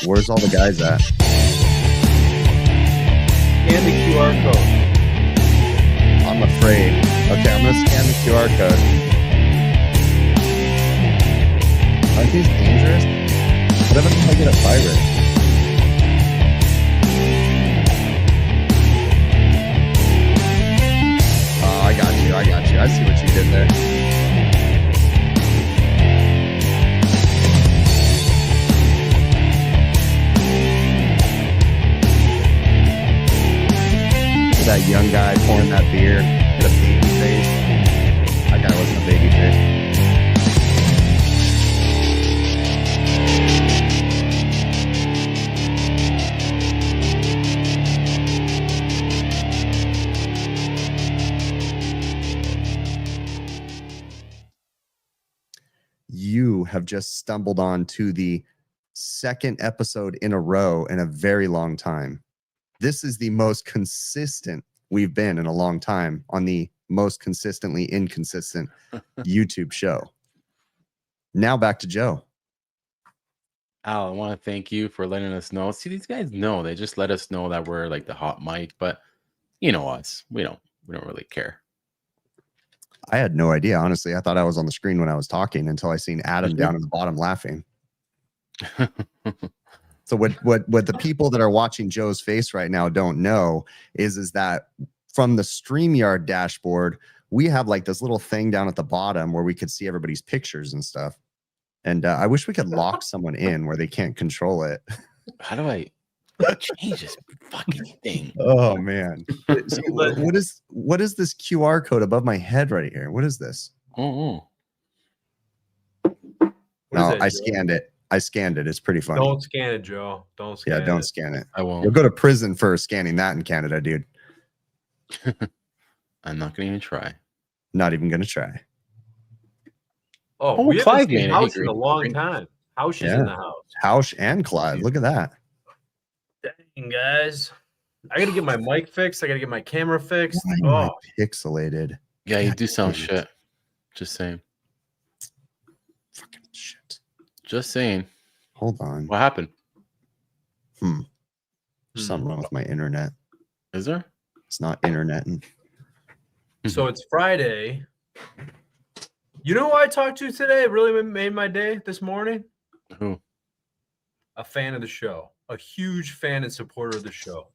Where's all the guys at? Scan the QR code. I'm afraid. Okay, I'm gonna scan the QR code. Aren't these dangerous? What if I get a pirate? Oh, I got you. I see what you did there. That young guy pouring that beer, had a baby face. That guy wasn't a baby face. You have just stumbled on to the second episode in a row in a very long time. This is the most consistent we've been in a long time on the most consistently inconsistent YouTube show. Now back to Joe. Al, I want to thank you for letting us know. See, these guys know. They just let us know that we're like the hot mic, but you know us. We don't really care. I had no idea, honestly. I thought I was on the screen when I was talking until I seen Adam down in the bottom laughing. So what the people that are watching Joe's face right now don't know is that from the StreamYard dashboard, we have like this little thing down at the bottom where we could see everybody's pictures and stuff. And I wish we could lock someone in where they can't control it. How do I change this fucking thing? Oh man. So what is this QR code above my head right here? What is this? Oh. No, I scanned it. It's pretty funny. Don't scan it, Joe. Don't scan it. Yeah, don't scan it. I won't. You'll go to prison for scanning that in Canada, dude. I'm not going to even try. Not even going to try. Oh, we haven't seen House in a Green. long time. House is in the house. House and Clive. Look at that. Dang, guys. I got to get my mic fixed. I got to get my camera fixed. Why am I pixelated? Yeah, you do sound shit. Just saying. Fucking shit. Just saying. Hold on. What happened? There's something wrong with my internet. Is there? It's not interneting. So it's Friday. You know who I talked to today? It really made my day this morning. Who? A fan of the show. A huge fan and supporter of the show.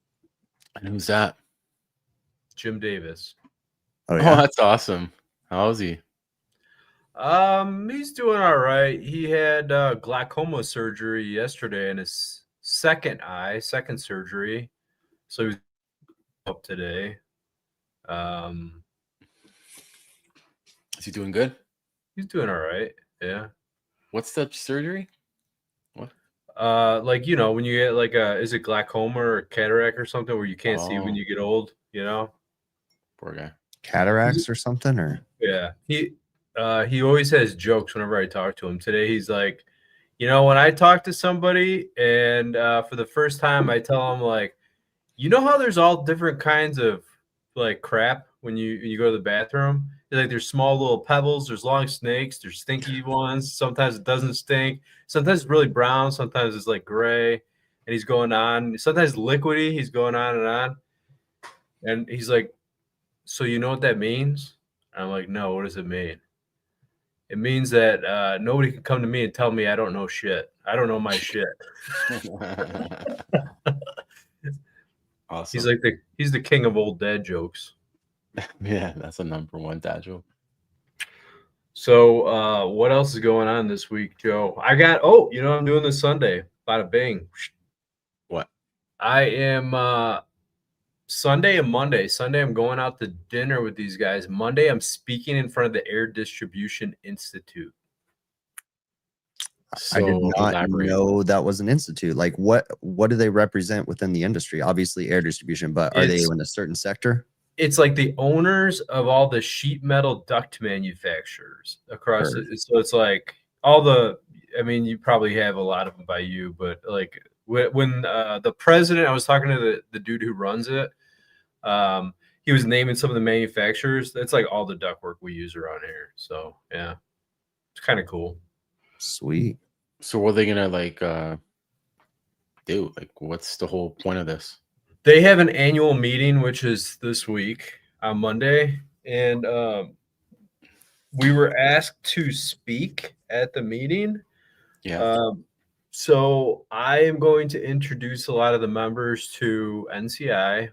And who's that? Jim Davis. Oh, yeah. Oh, that's awesome. How is he? He's doing all right. He had glaucoma surgery yesterday in his second surgery. So he was up today. Is he doing good? He's doing all right. Yeah. What's the surgery? What? Like, you know, when you get like is it glaucoma or cataract or something where you can't see when you get old, you know? Poor guy. Cataracts or something? Or yeah. He always has jokes whenever I talk to him. Today he's like, you know, when I talk to somebody and for the first time I tell them like, you know how there's all different kinds of like crap when you go to the bathroom? Like there's small little pebbles, there's long snakes, there's stinky ones. Sometimes it doesn't stink. Sometimes it's really brown. Sometimes it's like gray. And he's going on. Sometimes liquidy. He's going on and on. And he's like, so you know what that means? And I'm like, no, what does it mean? It means that nobody can come to me and tell me I don't know shit. I don't know my shit. Awesome. He's the king of old dad jokes. Yeah, that's a number one dad joke. So what else is going on this week, Joe? I'm doing this Sunday. Bada bing. What? I am Sunday and Monday. Sunday, I'm going out to dinner with these guys. Monday, I'm speaking in front of the Air Distribution Institute. I did not know that was an institute. Like, what do they represent within the industry? Obviously, air distribution, but are they in a certain sector? It's like the owners of all the sheet metal duct manufacturers across it. So it's like all the, I mean, you probably have a lot of them by you, but like when the president, I was talking to the dude who runs it. He he was naming some of the manufacturers. That's like all the ductwork we use around here. So yeah, it's kind of cool. Sweet. So what are they gonna like do? Like, what's the whole point of this? They have an annual meeting, which is this week on Monday, and we were asked to speak at the meeting. Yeah. So I am going to introduce a lot of the members to NCI.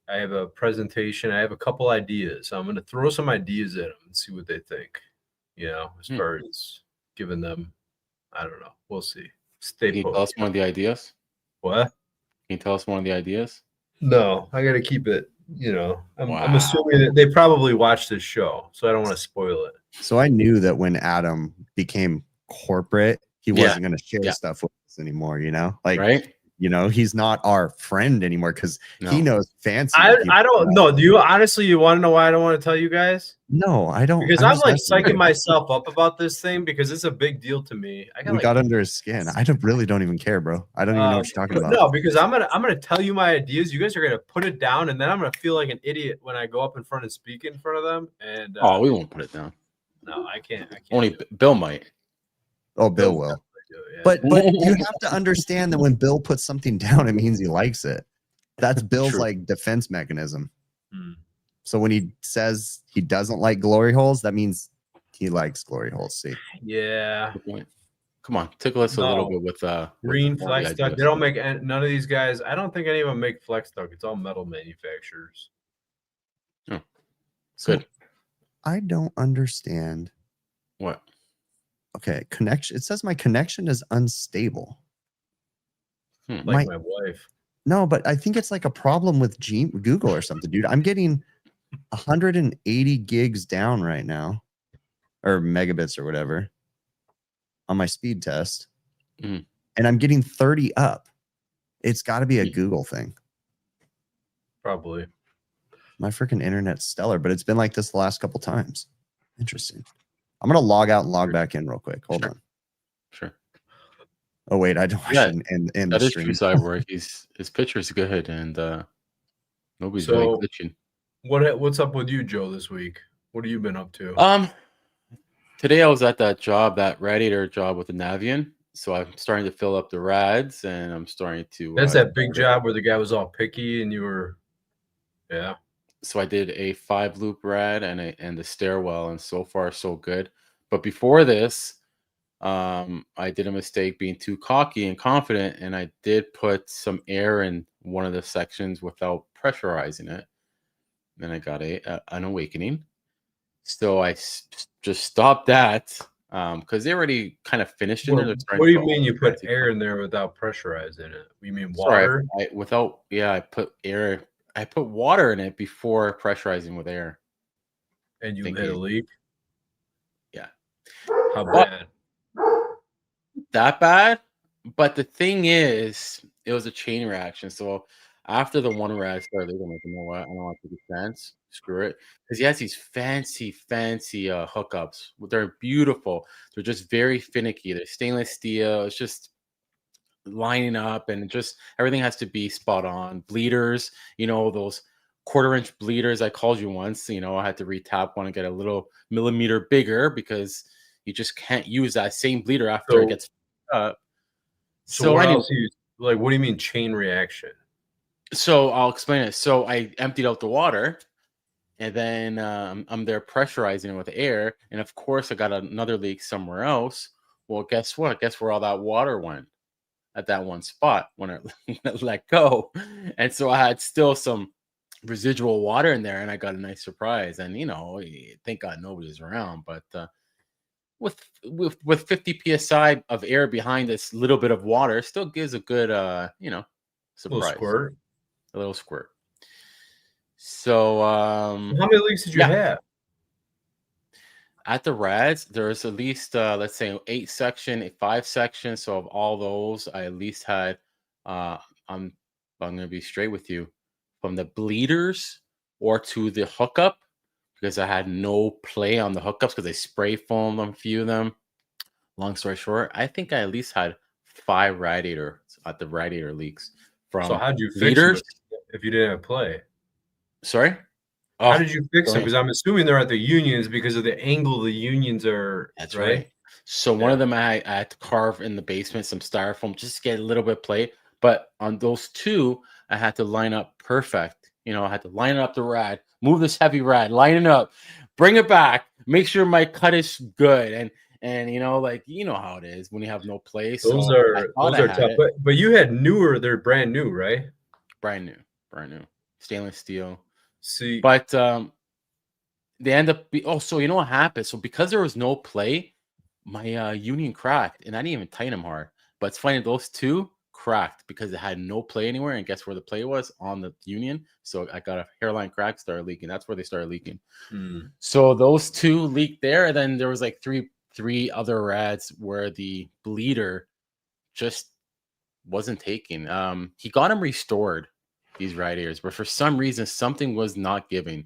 I have a presentation. I have a couple ideas. I'm going to throw some ideas at them and see what they think. You know, as far as giving them, I don't know. We'll see. Stay Can you put. tell us one of the ideas? What? Can you tell us one of the ideas? No, I got to keep it. You know, I'm Wow. assuming that they probably watch this show, so I don't want to spoil it. So I knew that when Adam became corporate, he wasn't going to share stuff with us anymore, you know? Like, right? You know, he's not our friend anymore because he knows fancy. I don't know. Do you honestly, you want to know why I don't want to tell you guys? No, I don't. Because I'm like psyching myself up about this thing because it's a big deal to me. We got under his skin. I really don't even care, bro. I don't even know what you're talking about. No, because I'm gonna tell you my ideas. You guys are gonna put it down, and then I'm gonna feel like an idiot when I go up in front and speak in front of them. And we won't put it down. No, I can't. Only Bill might. Oh, Bill will. Yeah. But you have to understand that when Bill puts something down, it means he likes it. That's Bill's like defense mechanism. So when he says he doesn't like glory holes, that means he likes glory holes. See? Yeah. Come on, tickle us a little bit with green flex duct. They don't make none of these guys. I don't think any of them make flex duct. It's all metal manufacturers. Oh, good. I don't understand. What? Okay, connection. It says my connection is unstable. Like my wife. No, but I think it's like a problem with Google or something, dude. I'm getting 180 gigs down right now, or megabits or whatever, on my speed test, and I'm getting 30 up. It's got to be a Google thing. Probably. My freaking internet's stellar, but it's been like this the last couple times. Interesting. I'm gonna log out and log back in real quick. Hold on. Sure. Oh wait, I don't. In that the is stream. true. Cyborg. His picture's good, and nobody's really glitching. What's up with you, Joe, this week? What have you been up to? Today I was at that Radiator job with the Navian, so I'm starting to fill up the rads, and I'm starting to. That's that big job where the guy was all picky, and you were. Yeah. So I did a 5-loop rad and the stairwell, and so far so good. But before this, I did a mistake being too cocky and confident, and I did put some air in one of the sections without pressurizing it. Then I got an awakening. So I just stopped that because they already kind of finished in there. What do you mean you put air in there without pressurizing it? You mean water? Sorry, I put air. I put water in it before pressurizing with air. And you hit a leak? Yeah. How bad? That bad? But the thing is, it was a chain reaction. So after the one rad started leaking, I'm like, you know what? I don't want to take a chance. Screw it. Because he has these fancy hookups. They're beautiful. They're just very finicky. They're stainless steel. It's just lining up, and just everything has to be spot on. Bleeders, those 1/4-inch bleeders I called you once. I had to retap one and get a little millimeter bigger because you just can't use that same bleeder after it gets up. So what else what do you mean chain reaction? So I'll explain it. So I emptied out the water, and then I'm there pressurizing it with air, and of course I got another leak somewhere else. Well, guess what? Guess where all that water went? At that one spot when it let go. And so I had still some residual water in there, and I got a nice surprise. And thank God nobody's around, but with 50 psi of air behind this little bit of water, still gives a good surprise. A little squirt. So how many leaks did you have? At the rads, there's at least let's say 8 section, 5 sections. So of all those, I at least had I'm gonna be straight with you, from the bleeders or to the hookup, because I had no play on the hookups because they spray foamed on a few of them. Long story short, I think I at least had 5 radiator leaks from so how'd you bleeders. if you didn't have play? Sorry. How did you fix them? sorry. Because I'm assuming they're at the unions because of the angle the unions are. That's right. So one Yeah. of them I had to carve in the basement some styrofoam just to get a little bit of play. But on those two, I had to line up perfect. You know, I had to line up the rad, move this heavy rad, line it up, bring it back, make sure my cut is good, and you know, like you know how it is when you have no play. Those So I are thought I had tough. it. But you had newer. They're brand new, right? Brand new, stainless steel. See, But they end up so you know what happened? So because there was no play, my union cracked, and I didn't even tighten them hard. But it's funny, those two cracked because it had no play anywhere, and guess where the play was? On the union. So I got a hairline crack, started leaking. That's where they started leaking. So those two leaked there, and then there was like three other rads where the bleeder just wasn't taking. He got them restored, these radiators, but for some reason something was not giving.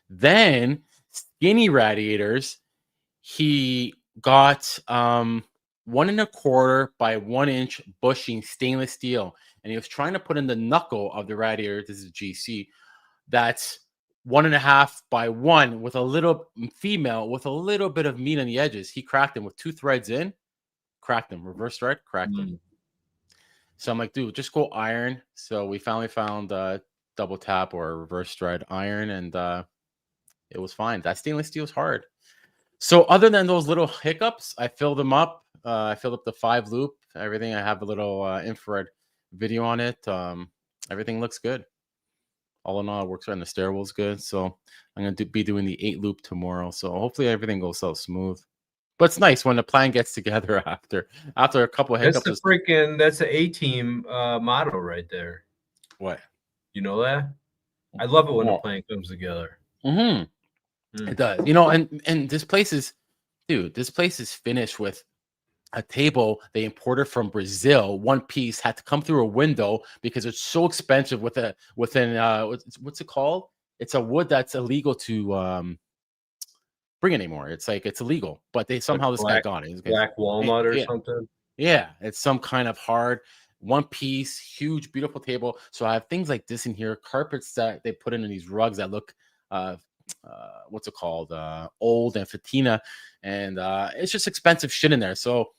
Then skinny radiators, he got 1.25 by 1 inch bushing stainless steel, and he was trying to put in the knuckle of the radiator. This is GC. That's 1.5 by 1 with a little female with a little bit of meat on the edges. He cracked them with 2 threads in, cracked them, reverse thread, cracked them. So I'm like, dude, just go iron. So we finally found double tap or reverse thread iron, and it was fine. That stainless steel is hard. So other than those little hiccups, I filled them up. I filled up the 5 loop, everything. I have a little infrared video on it. Everything looks good. All in all, it works right, and the stairwell's good. So I'm going to be doing the 8 loop tomorrow. So hopefully everything goes so smooth. But it's nice when the plan gets together after a couple of hiccups. That's the A-team motto right there. What? You know that? I love it when the plan comes together. It does. You know, and this place is finished with a table they imported from Brazil. One piece had to come through a window because it's so expensive what's it called? It's a wood that's illegal to bring anymore. It's illegal, but they somehow this guy got it. Black walnut or something. Yeah, it's some kind of hard one piece, huge, beautiful table. So I have things like this in here, carpets that they put in these rugs that look what's it called? Old and patina, and it's just expensive shit in there. So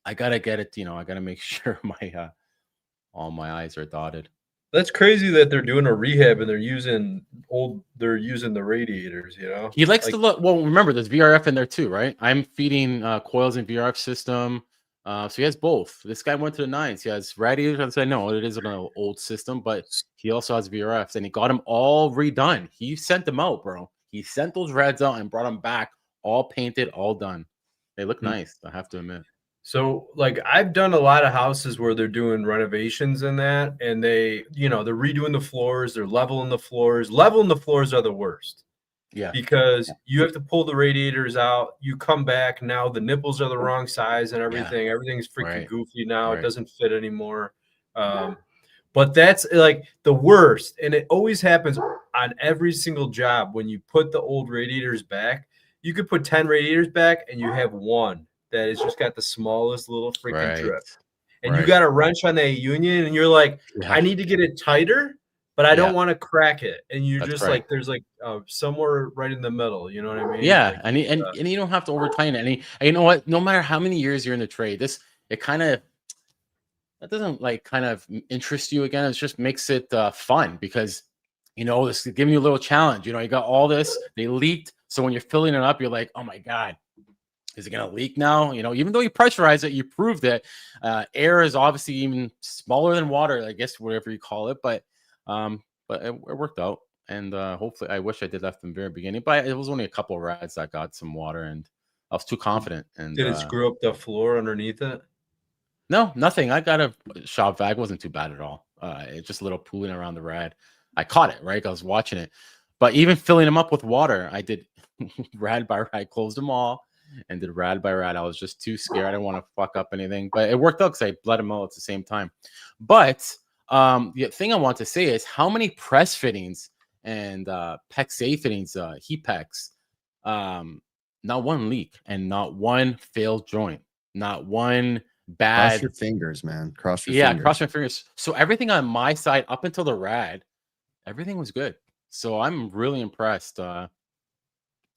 I gotta get it. You know, I gotta make sure my all my I's are dotted. That's crazy that they're doing a rehab and they're using the radiators, you know? He likes to look. Well, remember, there's VRF in there too, right? I'm feeding coils and VRF system. So he has both. This guy went to the 9s. He has radiators. I know it is an old system, but he also has VRFs, and he got them all redone. He sent them out, bro. He sent those rads out and brought them back, all painted, all done. They look nice, I have to admit. So, like, I've done a lot of houses where they're doing renovations and that, and they're redoing the floors, they're leveling the floors. Leveling the floors are the worst. Yeah. Because you have to pull the radiators out. You come back, now the nipples are the wrong size and everything. Yeah. Everything's freaking goofy now. Right. It doesn't fit anymore. But that's like the worst. And it always happens on every single job. When you put the old radiators back, you could put 10 radiators back and you have one that has just got the smallest little freaking drip. And you got a wrench on that union and you're like, I need to get it tighter, but I don't want to crack it. And you just like, there's like somewhere right in the middle. You know what I mean? Yeah. Like, and you don't have to over tighten it. And you know what? No matter how many years you're in the trade, that doesn't like kind of interest you again. It just makes it fun because, you know, this is giving you a little challenge. You know, you got all this, they leaked. So when you're filling it up, you're like, oh my God, is it going to leak now? You know, even though you pressurize it, you proved that air is obviously even smaller than water, I guess, whatever you call it. But it worked out. And hopefully, I wish I did that from the very beginning. But it was only a couple of rads that got some water, and I was too confident. And did it screw up the floor underneath it? No, nothing. I got a shop vac. Wasn't too bad at all. It's just a little pooling around the rad. I caught it, right? I was watching it. But even filling them up with water, I did rad by rad. I closed them all and did rad by rad. I was just too scared. I didn't want to fuck up anything. But it worked out because I bled them all at the same time. But the thing I want to say is how many press fittings and PEX A fittings, heat PEX, not one leak and not one failed joint, not one bad. Cross your fingers, man. Cross your Yeah, fingers. cross my fingers. So everything on my side up until the rad, everything was good. So I'm really impressed.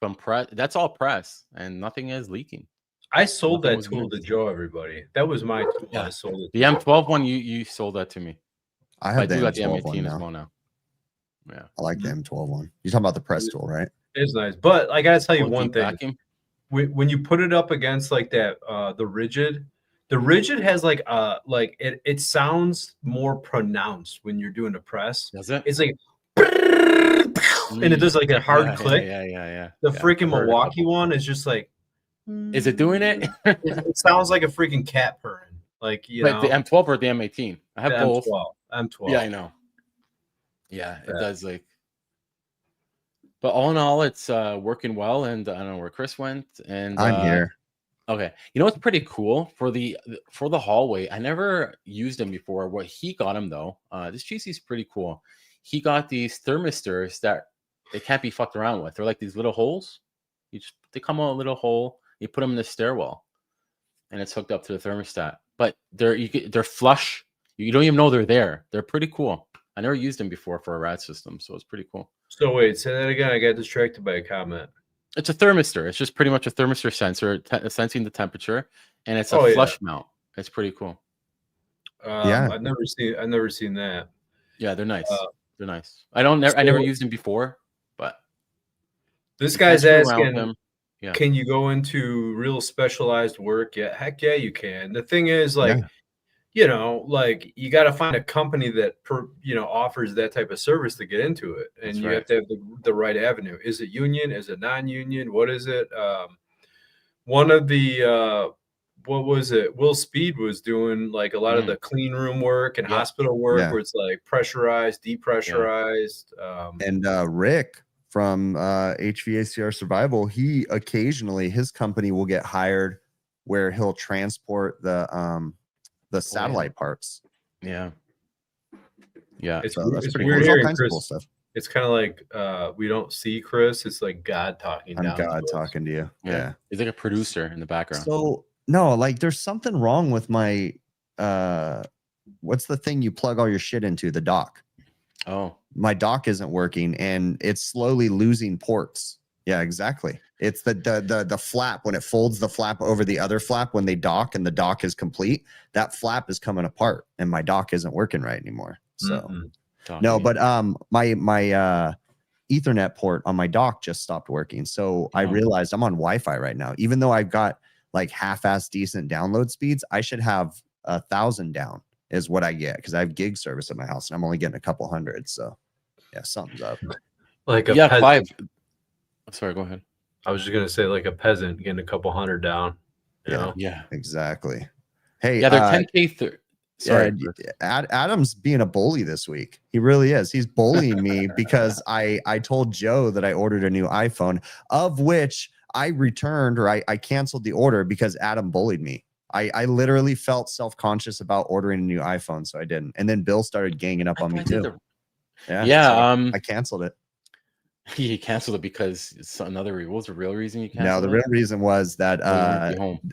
From press, that's all press, and nothing is leaking. I sold Nothing that was tool to missed. Joe, everybody. That was my tool. Yeah. I sold it. The M12 one, you sold that to me. I I have the do got the M12 one M18 as now. well now. Yeah. I like the M12 one. You're talking about the press tool, right? It's nice, but I gotta tell you Oh, one deep thing. vacuum. When you put it up against like that, the rigid has like it sounds more pronounced when you're doing a press. Does it? It's like, and it does like a hard Yeah, click. Yeah. The Yeah, freaking I've heard a Milwaukee couple. one is just like, Is it doing it? it sounds like a freaking cat purring. Like, you But know, the M12 or the M18? I have the both. M12. Yeah, I know. Yeah, it does like. But all in all, it's working well, and I don't know where Chris went. And I'm here. Okay, you know what's pretty cool for the hallway? I never used them before. What he got him though, this GC's pretty cool. He got these thermistors that they can't be fucked around with. They're like these little holes. They come out a little hole. You put them in the stairwell, and it's hooked up to the thermostat. But they're flush. You don't even know they're there. They're pretty cool. I never used them before for a rad system, so it's pretty cool. So wait, say that again. I got distracted by a comment. It's a thermistor. It's just pretty much a thermistor sensor sensing the temperature, and it's a flush mount. It's pretty cool. Yeah. I've never seen that. Yeah, they're nice. They're nice. I never used them before, but this guy's asking, yeah. Can you go into real specialized work? Yeah, heck yeah, you can. The thing is, like, you know, like you got to find a company that offers that type of service to get into it, and you have to have the right avenue. Is it union? Is it non-union? What is it? One of the what was it? Will Speed was doing like a lot of the clean room work and hospital work where it's like pressurized, depressurized. And Rick from HVACR Survival, he occasionally, his company will get hired where he'll transport the satellite parts. Yeah. It's pretty weird cool. hearing All kinds of Chris. cool stuff. It's kind of like we don't see Chris. It's like God talking. I'm God talking to you. Yeah. He's like a producer in the background. So no, like there's something wrong with my what's the thing you plug all your shit into? The dock. Oh, my dock isn't working and it's slowly losing ports. Yeah, exactly. It's the flap when it folds the flap over the other flap when they dock and the dock is complete. That flap is coming apart and my dock isn't working right anymore. So no, but my Ethernet port on my dock just stopped working. So I realized I'm on Wi-Fi right now. Even though I've got like half-ass decent download speeds, I should have 1,000 down is what I get because I have gig service at my house and I'm only getting a couple hundred. So yeah, something's up. Like a peasant. 5. Sorry, go ahead. I was just gonna say like a peasant getting a couple hundred down. You know? Yeah, exactly. Hey, yeah, they're 10K. Sorry, Adam's being a bully this week. He really is. He's bullying me because I told Joe that I ordered a new iPhone, of which I returned or I canceled the order because Adam bullied me. I literally felt self-conscious about ordering a new iPhone, so I didn't. And then Bill started ganging up on me too. So I canceled it. He canceled it because it's another what was the real reason you canceled? No, the real reason was that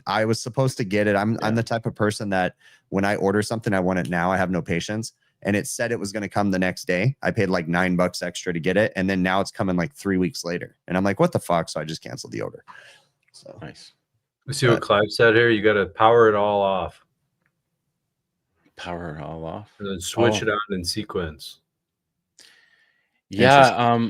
I was supposed to get it. I'm the type of person that when I order something, I want it now. I have no patience. And it said it was going to come the next day. I paid like $9 extra to get it. And then now it's coming like 3 weeks later. And I'm like, what the fuck? So I just canceled the order. So nice. Let's see what Clive said here. You got to power it all off. Power it all off. And then switch it on in sequence. Yeah.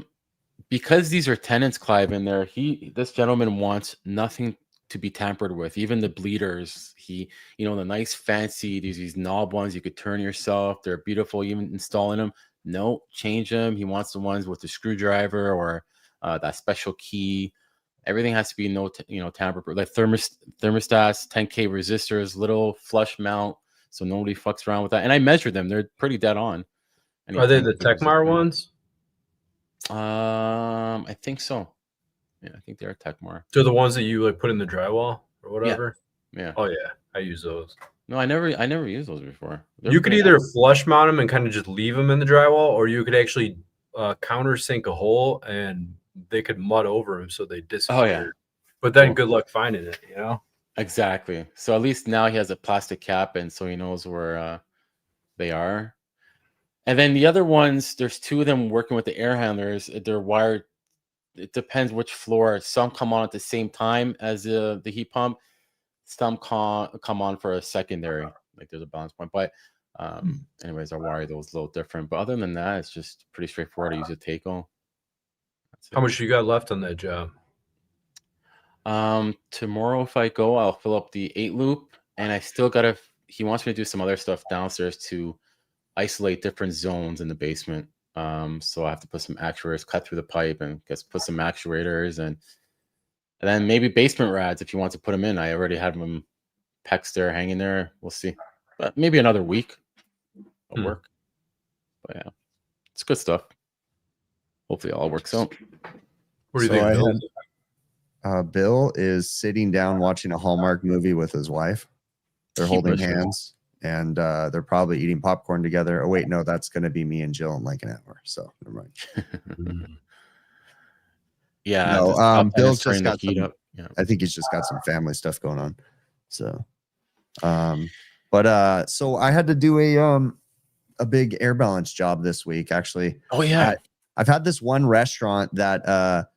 Because these are tenants, Clive, in there, this gentleman wants nothing to be tampered with, even the bleeders. The nice fancy these knob ones you could turn yourself. They're beautiful, even installing them. No, change them. He wants the ones with the screwdriver or that special key. Everything has to be tamper-proof. Like thermostats, 10K resistors, little flush mount, so nobody fucks around with that. And I measured them; they're pretty dead on. Are they the Techmar ones? I think so. Yeah, I think they're Techmar. They're the ones that you like put in the drywall or whatever. Yeah. Oh yeah, I use those. No, I never used those before. You could either flush mount them and kind of just leave them in the drywall, or you could actually countersink a hole and they could mud over them so they disappear. Oh yeah. But then good luck finding it. Exactly. So at least now he has a plastic cap, and so he knows where they are. And then the other ones, there's 2 of them working with the air handlers. They're wired. It depends which floor. Some come on at the same time as the heat pump. Some come on for a secondary. Like there's a balance point. But anyways, I wire those a little different. But other than that, it's just pretty straightforward. I use a Takeo. How much you got left on that job? Tomorrow if I go, I'll fill up the 8 loop, and I still gotta. He wants me to do some other stuff downstairs to isolate different zones in the basement. So I have to put some actuators, cut through the pipe, and put some actuators, and then maybe basement rads if you want to put them in. I already have them pecs there, hanging there. We'll see, but maybe another week will work. But yeah, it's good stuff. Hopefully, it all works out. What do you think, Bill? Bill is sitting down watching a Hallmark movie with his wife. They're holding hands, and they're probably eating popcorn together. Oh, wait, no, that's going to be me and Jill in like an hour. So never mind. Yeah. No, Bill's just got heat some, up. Yeah. I think he's just got some family stuff going on. So, so I had to do a big air balance job this week, actually. Oh, yeah. I've had this one restaurant that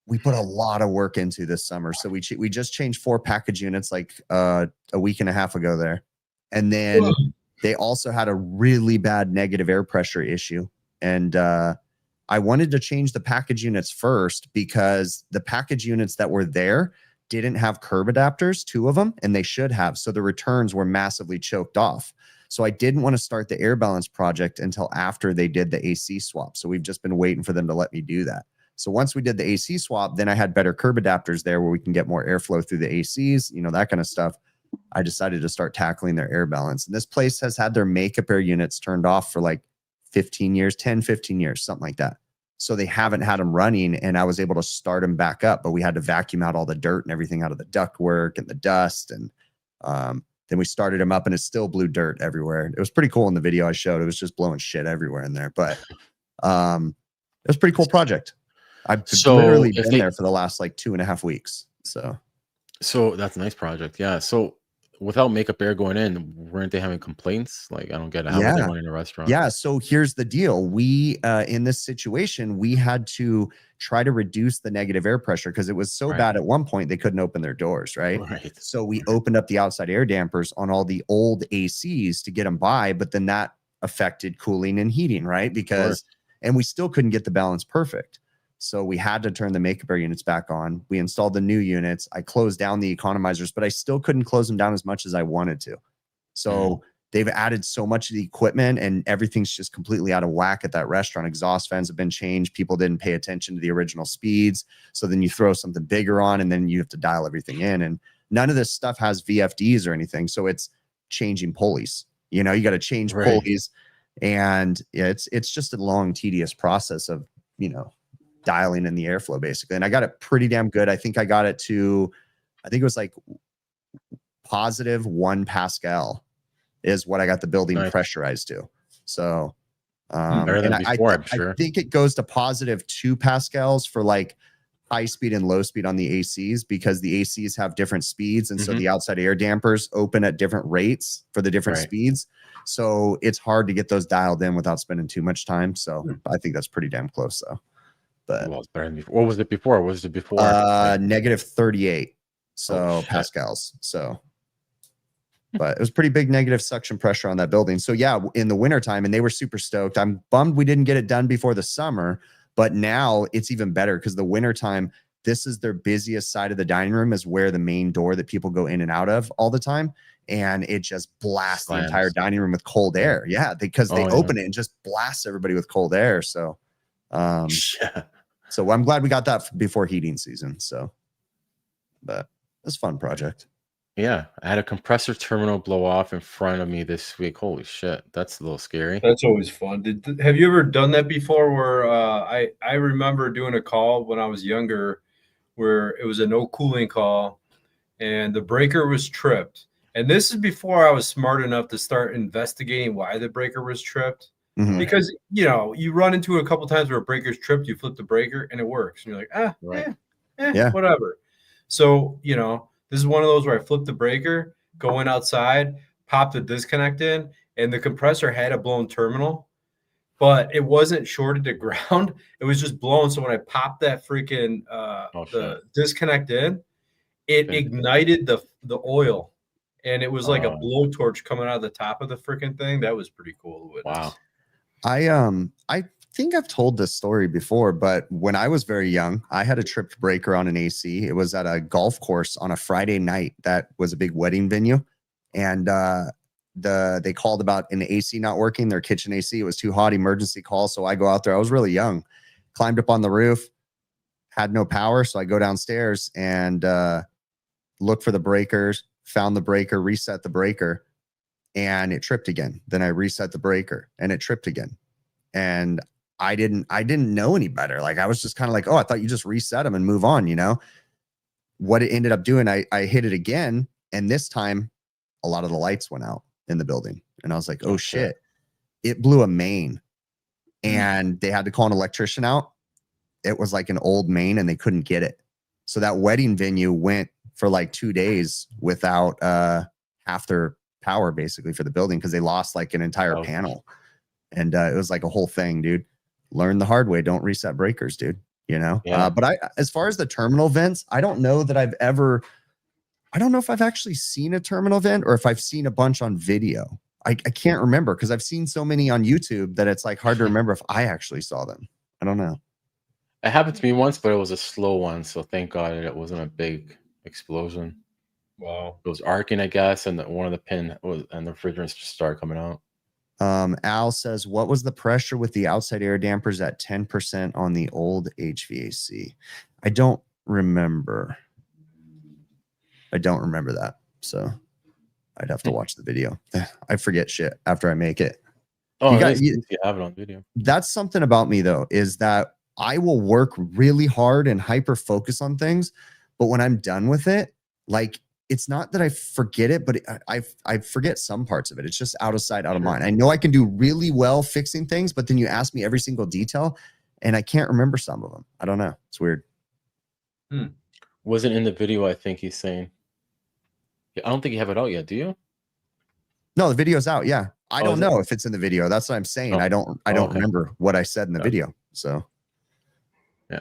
we put a lot of work into this summer. So we just changed 4 package units like a week and a half ago there. And then they also had a really bad negative air pressure issue. And I wanted to change the package units first because the package units that were there didn't have curb adapters, 2 of them, and they should have. So the returns were massively choked off. So I didn't want to start the air balance project until after they did the AC swap. So we've just been waiting for them to let me do that. So once we did the AC swap, then I had better curb adapters there where we can get more airflow through the ACs, that kind of stuff. I decided to start tackling their air balance. And this place has had their makeup air units turned off for like 15 years, 10, 15 years, something like that. So they haven't had them running, and I was able to start them back up, but we had to vacuum out all the dirt and everything out of the ductwork and the dust. And then we started them up, and it still blew dirt everywhere. It was pretty cool in the video I showed. It was just blowing shit everywhere in there, but it was a pretty cool project. I've literally been there for the last like 2.5 weeks. So that's a nice project. Yeah. So without makeup air going in, weren't they having complaints? Like, I don't get it. How are they running a restaurant? Yeah. So here's the deal. We, in this situation, we had to try to reduce the negative air pressure because it was so bad at one point, they couldn't open their doors. Right. So we opened up the outside air dampers on all the old ACs to get them by, but then that affected cooling and heating. Right. Because, and we still couldn't get the balance perfect. So we had to turn the makeup air units back on. We installed the new units. I closed down the economizers, but I still couldn't close them down as much as I wanted to. So they've added so much of the equipment, and everything's just completely out of whack at that restaurant. Exhaust fans have been changed. People didn't pay attention to the original speeds. So then you throw something bigger on, and then you have to dial everything in. And none of this stuff has VFDs or anything. So it's changing pulleys. You got to change pulleys. And it's just a long, tedious process of, dialing in the airflow basically. And I got it pretty damn good. I think I got it to, it was like positive 1 Pascal is what I got the building pressurized to. So, and I think it goes to positive 2 Pascals for like high speed and low speed on the ACs, because the ACs have different speeds. And so the outside air dampers open at different rates for the different speeds. So it's hard to get those dialed in without spending too much time. So I think that's pretty damn close though. But well, it's better than before. What was it before? Was it before? Negative 38. So Pascals. So, but it was pretty big negative suction pressure on that building. So yeah, in the wintertime, and they were super stoked. I'm bummed we didn't get it done before the summer, but now it's even better because the wintertime, this is their busiest side of the dining room, is where the main door that people go in and out of all the time. And it just blasts the entire dining room with cold air. Yeah, because they open it and just blasts everybody with cold air. So, so I'm glad we got that before heating season. So, but it's a fun project. Yeah, I had a compressor terminal blow off in front of me this week. Holy shit, that's a little scary. That's always fun. Have you ever done that before? Where I remember doing a call when I was younger, where it was a no cooling call, and the breaker was tripped. And this is before I was smart enough to start investigating why the breaker was tripped. Because you run into a couple times where a breaker's tripped, you flip the breaker and it works, and you're like, whatever. So This is one of those where I flipped the breaker, go in outside, pop the disconnect in, and the compressor had a blown terminal, but it wasn't shorted to ground. It was just blown. So when I popped that freaking the disconnect in, it ignited the oil, and it was like a blowtorch coming out of the top of the freaking thing. That was pretty cool to witness. Wow. I think I've told this story before, but when I was very young, I had a tripped breaker on an AC. It was at a golf course on a Friday night. That was a big wedding venue, and they called about an AC not working, their kitchen AC. It was too hot, emergency call. So I go out there. I was really young, climbed up on the roof, had no power. So I go downstairs and look for the breakers, found the breaker, reset the breaker, and it tripped again. Then I reset the breaker and it tripped again. And I didn't know any better. Like, I was just kind of like, oh, I thought you just reset them and move on, you know? What it ended up doing, I hit it again, and this time a lot of the lights went out in the building. And I was like, oh shit, it blew a main, and they had to call an electrician out. It was like an old main and they couldn't get it. So that wedding venue went for like 2 days without half their power basically for the building, because they lost like an entire panel. And it was like a whole thing, dude. Learn the hard way. Don't reset breakers, dude. You know? But as far as the terminal vents, I don't know that I don't know if I've actually seen a terminal vent or if I've seen a bunch on video. I can't remember, because I've seen so many on YouTube that it's like hard to remember if I actually saw them. I don't know. It happened to me once, but it was a slow one. So thank God it wasn't a big explosion. Wow. It was arcing, I guess, and one of the pin was, and the refrigerants just started coming out. Al says, what was the pressure with the outside air dampers at 10% on the old HVAC? I don't remember. I don't remember that. So I'd have to watch the video. I forget shit after I make it. Oh, you have it on video. That's something about me, though, is that I will work really hard and hyper focus on things. But when I'm done with it, like, it's not that I forget it, but I forget some parts of it. It's just out of sight, out of mind. I know I can do really well fixing things, but then you ask me every single detail and I can't remember some of them. I don't know. It's weird. Wasn't in the video, I think he's saying. I don't think you have it out yet, do you? No, the video's out. Yeah. I don't know if it's in the video. That's what I'm saying. I don't remember what I said in the video. So yeah,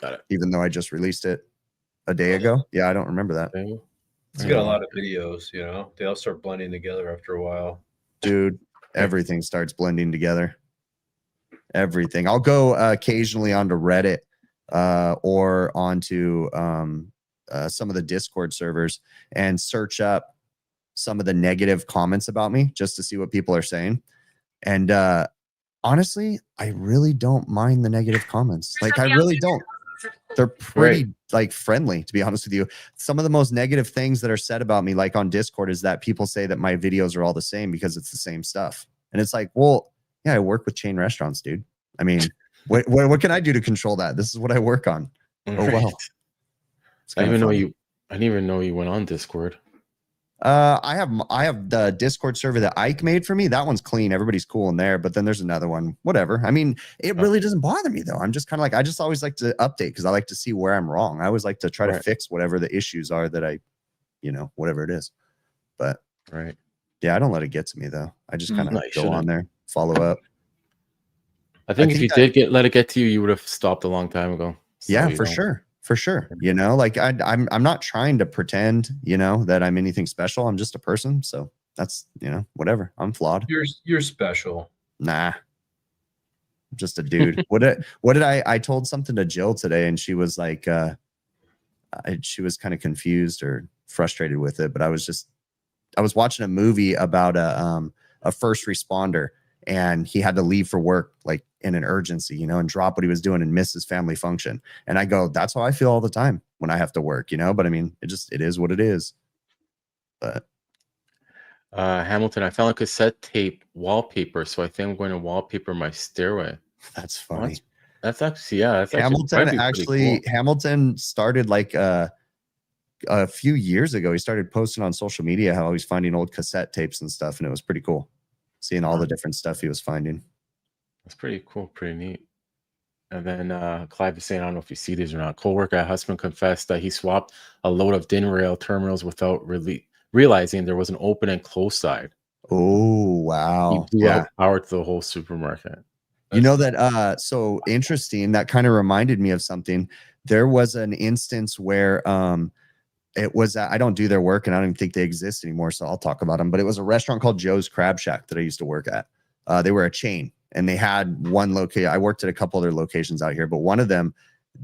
got it. Even though I just released it a day ago. Yeah, I don't remember that. It's got a lot of videos, you know, they all start blending together after a while. Dude, everything starts blending together. Everything. I'll go occasionally onto Reddit or onto some of the Discord servers and search up some of the negative comments about me just to see what people are saying. And honestly, I really don't mind the negative comments. Like, I really don't. They're pretty like friendly, to be honest with you. Some of the most negative things that are said about me, like on Discord, is that people say that my videos are all the same because it's the same stuff. And it's like, well, yeah, I work with chain restaurants, dude. I mean, what can I do to control that? This is what I work on. Oh, well. I didn't even know you went on Discord. I have the Discord server that Ike made for me. That one's clean. Everybody's cool in there. But then there's another one. Whatever. I mean, it really doesn't bother me, though. I'm just kind of like, I just always like to update because I like to see where I'm wrong. I always like to try to fix whatever the issues are that I, you know, whatever it is. But yeah, I don't let it get to me, though. I just kind of go on there, follow up. I think if you did let it get to you, you would have stopped a long time ago. So yeah, for sure. For sure. You know, like I'm not trying to pretend, you know, that I'm anything special. I'm just a person. So that's, you know, whatever. I'm flawed. You're special. Nah. I'm just a dude. What did I told something to Jill today, and she was like, she was kind of confused or frustrated with it. But I was watching a movie about a first responder, and he had to leave for work, like in an urgency, you know, and drop what he was doing and miss his family function. And I go, that's how I feel all the time when I have to work, you know, but I mean, it is what it is. But Hamilton, I found a cassette tape wallpaper, so I think I'm going to wallpaper my stairway. That's funny. That's actually, that's Hamilton actually cool. Hamilton started like a few years ago. He started posting on social media how he's finding old cassette tapes and stuff, and it was pretty cool seeing all the different stuff he was finding. That's pretty cool, pretty neat. And then Clive is saying, I don't know if you see these or not. Coworker at Husband confessed that he swapped a load of DIN rail terminals without realizing there was an open and closed side. Oh, He wow. blew Yeah. out power to the whole supermarket. You know that so interesting. That kind of reminded me of something. There was an instance where it was I don't do their work and I don't even think they exist anymore, so I'll talk about them. But it was a restaurant called Joe's Crab Shack that I used to work at. They were a chain and they had one location. I worked at a couple other locations out here, but one of them,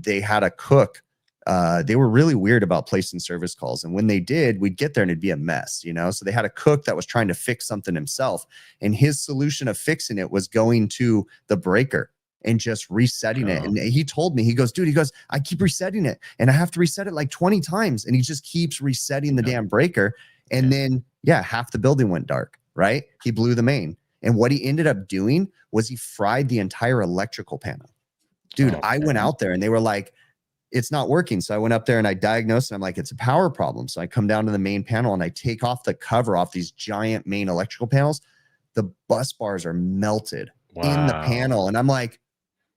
they had a cook. They were really weird about placing service calls. And when they did, we'd get there and it'd be a mess, you know? So they had a cook that was trying to fix something himself. And his solution of fixing it was going to the breaker and just resetting it. And he told me, he goes, dude, I keep resetting it and I have to reset it like 20 times. And he just keeps resetting the damn breaker. And then, half the building went dark, right? He blew the main. And what he ended up doing was he fried the entire electrical panel. Dude, I went out there and they were like, it's not working. So I went up there and I diagnosed and I'm like, it's a power problem. So I come down to the main panel and I take off the cover off these giant main electrical panels. The bus bars are melted in the panel. And I'm like,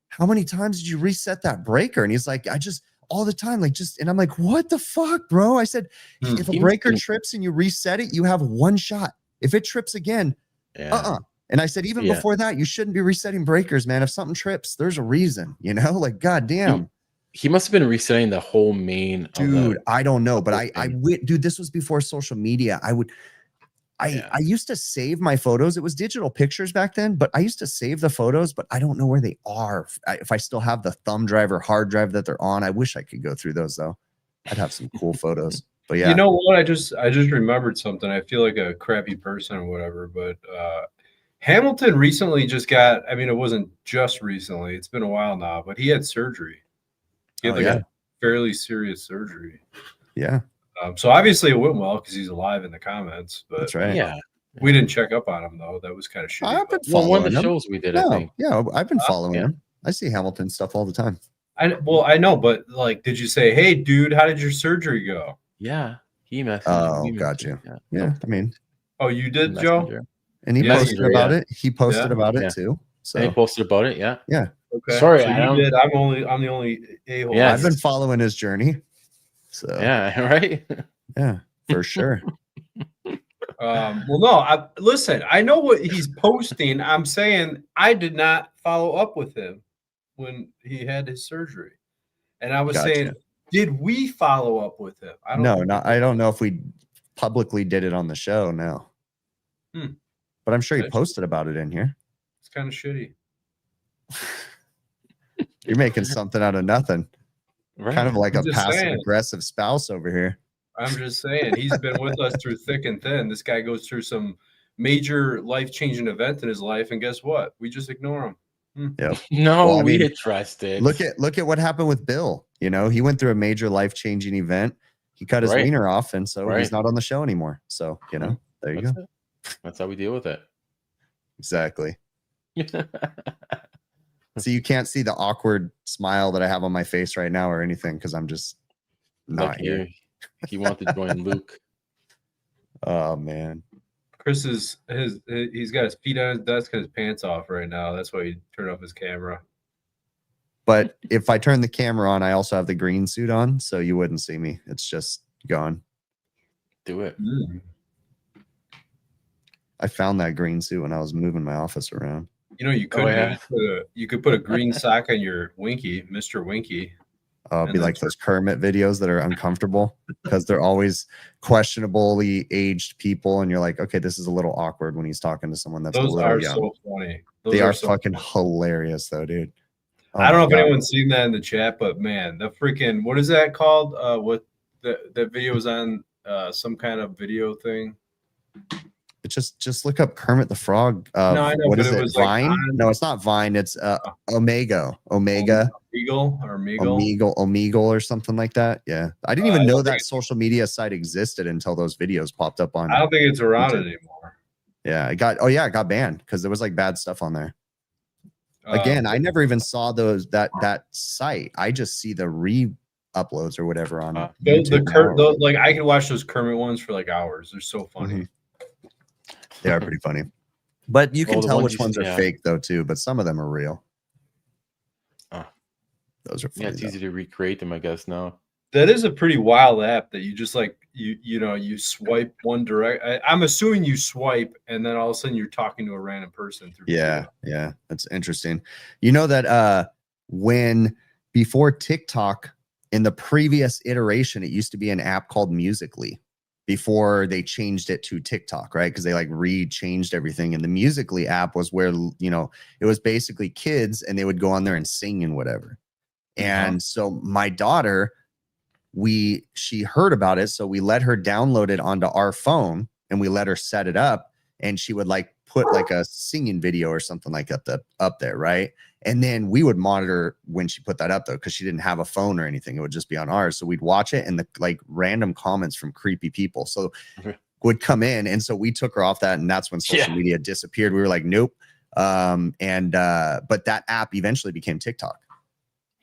how many times did you reset that breaker? And he's like, I just all the time, like and I'm like, what the fuck, bro? I said, if a breaker trips and you reset it, you have one shot. If it trips again, And I said, even before that, you shouldn't be resetting breakers, man. If something trips, there's a reason, you know, like, goddamn. He must have been resetting the whole main. Dude, I don't know, but dude, this was before social media. I used to save my photos. It was digital pictures back then, but I used to save the photos, but I don't know where they are. If I still have the thumb drive or hard drive that they're on, I wish I could go through those though. I'd have some cool photos. But yeah, you know what? I just remembered something. I feel like a crappy person or whatever, but Hamilton recently just got. I mean, it wasn't just recently. It's been a while now, but he had surgery. He had a fairly serious surgery. Yeah. So obviously it went well because he's alive in the comments. But that's right. Yeah. We didn't check up on him though. That was kind of shitty. I've been following one of the shows we did. I think. Yeah, I've been following him. I see Hamilton stuff all the time. I know, but like, did you say, "Hey, dude, how did your surgery go?" Yeah, he messaged. Oh, got you. Yeah, I mean. Oh, you did, Joe? And he posted about it. He posted about it too. So and he posted about it. Yeah. Yeah. Okay. Sorry, so you did. I'm the only a-hole. Yeah, I've been following his journey. So yeah, right. Yeah, for sure. Well, no. Listen, I know what he's posting. I'm saying I did not follow up with him when he had his surgery, and I was saying, did we follow up with him? I don't know if we publicly did it on the show. No. But I'm sure he posted about it in here. It's kind of shitty. You're making something out of nothing. Right. Kind of like a passive aggressive spouse over here. I'm just saying, he's been with us through thick and thin. This guy goes through some major life-changing event in his life, and guess what? We just ignore him. Yep. No, well, we addressed it. Look at what happened with Bill. You know, he went through a major life-changing event. He cut his wiener off, and so he's not on the show anymore. So, you know, there you go. That's how we deal with it. Exactly. So you can't see the awkward smile that I have on my face right now or anything because I'm just not here. He wanted to join Luke. Oh man. Chris he's got his feet on his desk and his pants off right now. That's why he turned off his camera. But if I turn the camera on, I also have the green suit on, so you wouldn't see me. It's just gone. Do it. I found that green suit when I was moving my office around. You know, you could you could put a green sock on your Winky, Mr. Winky. Be like those Kermit videos that are uncomfortable because they're always questionably aged people, and you're like, okay, this is a little awkward when he's talking to someone that's a little young. So funny. They are so fucking hilarious, though, dude. Oh I don't know if anyone's seen that in the chat, but man, the freaking what is that called? What the video is on some kind of video thing. Just look up Kermit the Frog. No, I know, what is it? It Vine? Like no, it's not Vine. It's Omega. Omegle or something like that. Yeah, I didn't even know that social media site existed until those videos popped up on. I don't think it's around anymore. Yeah, it got banned because there was like bad stuff on there. Again, I never even saw that site. I just see the re-uploads or whatever on YouTube. Like I can watch those Kermit ones for like hours. They're so funny. They are pretty funny. But you can tell which ones are fake though too, but some of them are real. Those are funny. Yeah, it's easy to recreate them, I guess. Now That is a pretty wild app that you just like you swipe one direct. I'm assuming you swipe and then all of a sudden you're talking to a random person through. Yeah, yeah, that's interesting. You know that when before TikTok in the previous iteration, it used to be an app called Musical.ly before they changed it to TikTok, right? Because they like re-changed everything. And the Musical.ly app was where it was basically kids and they would go on there and sing and whatever. And so my daughter, she heard about it, so we let her download it onto our phone and we let her set it up, and she would like put like a singing video or something like that up there, right? And then we would monitor when she put that up though, because she didn't have a phone or anything. It would just be on ours. So we'd watch it and the like random comments from creepy people would come in, and so we took her off that, and that's when social media disappeared. We were like, nope. But that app eventually became TikTok.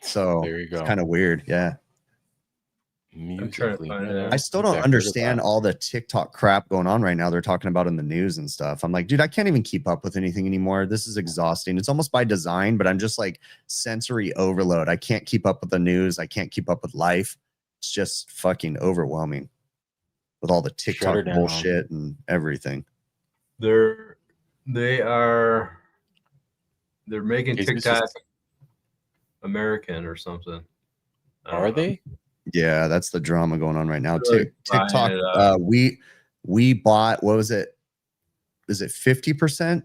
So there you go. It's kind of weird. Yeah. I'm trying to find it. I still don't understand all the TikTok crap going on right now. They're talking about in the news and stuff. I'm like, dude, I can't even keep up with anything anymore. This is exhausting. It's almost by design, but I'm just like sensory overload. I can't keep up with the news. I can't keep up with life. It's just fucking overwhelming with all the TikTok bullshit and everything. They're making TikTok American or something. Are they? Yeah, that's the drama going on right now. TikTok, we bought, what was it? Is it 50%?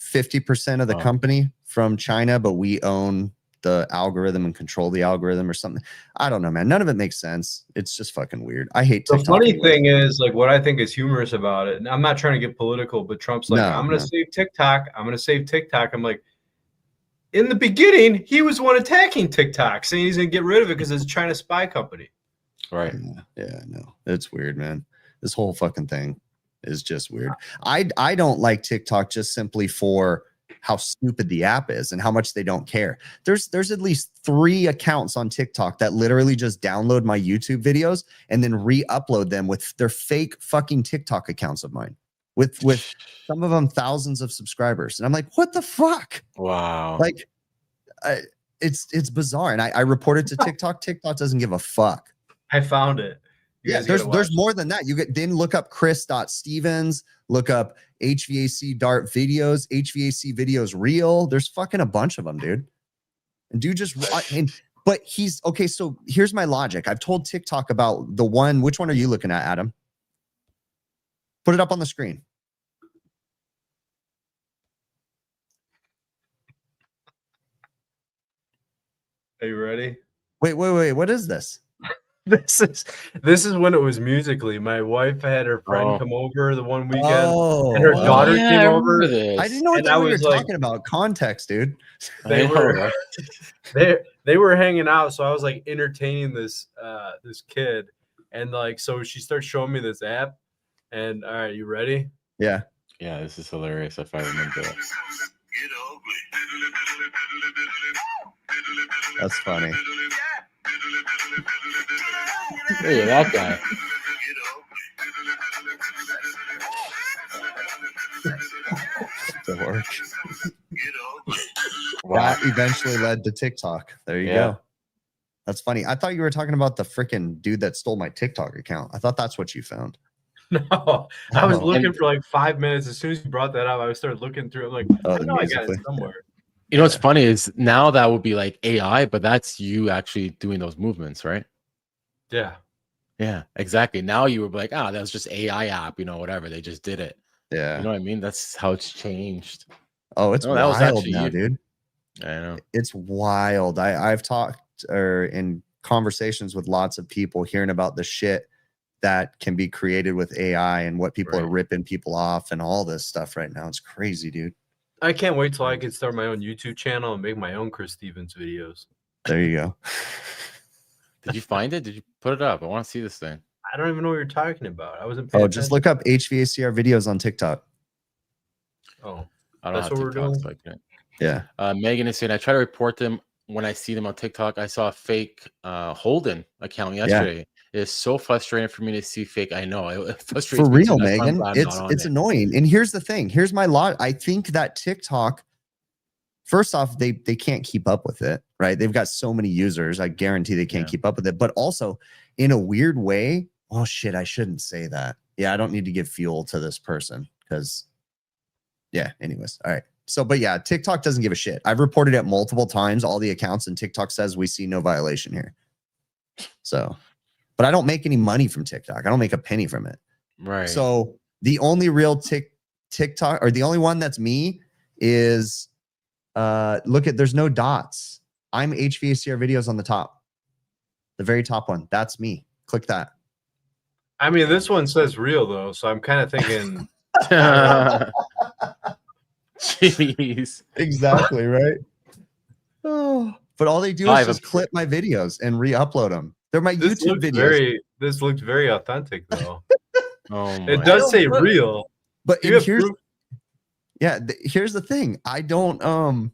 50% of the company from China, but we own the algorithm and control the algorithm or something. I don't know, man. None of it makes sense. It's just fucking weird. I hate TikTok. The funny thing is, like, what I think is humorous about it, and I'm not trying to get political, but Trump's like, I'm going to save TikTok. I'm going to save TikTok. I'm like, in the beginning, he was the one attacking TikTok, saying he's going to get rid of it because it's a China spy company. Right. Yeah, no, it's weird, man. This whole fucking thing is just weird. I don't like TikTok just simply for how stupid the app is and how much they don't care. There's at least 3 accounts on TikTok that literally just download my YouTube videos and then re-upload them with their fake fucking TikTok accounts of mine. With some of them thousands of subscribers. And I'm like, what the fuck? Wow. Like, it's bizarre. And I reported to TikTok. TikTok doesn't give a fuck. I found it. There's more than that. Then look up Chris.Stevens, look up HVACRVideos, HVACVideos Real. There's fucking a bunch of them, dude. And dude but he's okay. So here's my logic. I've told TikTok about the one. Which one are you looking at, Adam? Put it up on the screen. Are you ready? Wait. What is this? This is when it was Musical.ly. My wife had her friend come over the one weekend, and her daughter came over. I didn't know what you were talking about. Context, dude. They were hanging out, so I was like entertaining this kid, and like so she starts showing me this app. And all right, you ready? Yeah. Yeah, this is hilarious if I remember it. That's funny. Hey, that guy. Dork. That eventually led to TikTok. There you go. That's funny. I thought you were talking about the freaking dude that stole my TikTok account. I thought that's what you found. No, I was looking for like 5 minutes. As soon as you brought that up, I started looking through. I'm like, I know I got it somewhere. You know what's funny is now that would be like AI, but that's you actually doing those movements, right? Yeah. Yeah, exactly. Now you were like, that was just AI app, whatever. They just did it. Yeah. You know what I mean? That's how it's changed. Oh, it's wild now, you. dude. I know. It's wild. I've talked in conversations with lots of people hearing about the shit that can be created with AI and what people are ripping people off and all this stuff right now. It's crazy, dude. I can't wait till I can start my own YouTube channel and make my own Chris Stevens videos. There you go. Did you find it? Did you put it up? I want to see this thing. I don't even know what you're talking about. I wasn't. Just look up HVACR videos on TikTok. Oh, I don't know what we're doing. So yeah. Megan is saying I try to report them when I see them on TikTok. I saw a fake Holden account yesterday. Yeah. It's so frustrating for me to see fake. I know it frustrates for me real, Megan. It's annoying. And here's the thing. Here's my lot. I think that TikTok, first off, they can't keep up with it. right? They've got so many users. I guarantee they can't Yeah. keep up with it. But also, in a weird way, oh shit, I shouldn't say that. Yeah, I don't need to give fuel to this person because, yeah. Anyways, all right. So, but yeah, TikTok doesn't give a shit. I've reported it multiple times, all the accounts, and TikTok says we see no violation here. So, but I don't make any money from TikTok. I don't make a penny from it. Right. So the only real TikTok, or the only one that's me, is look at, there's no dots. I'm HVACR videos on the top, the very top one. That's me. Click that. I mean, this one says real though, so I'm kind of thinking. Jeez. Exactly right. Oh, but all they do is just clip my videos and re-upload them. They're my YouTube videos. This looked very authentic though. Oh my. It does say real. But You have here's proof? yeah, here's the thing. I don't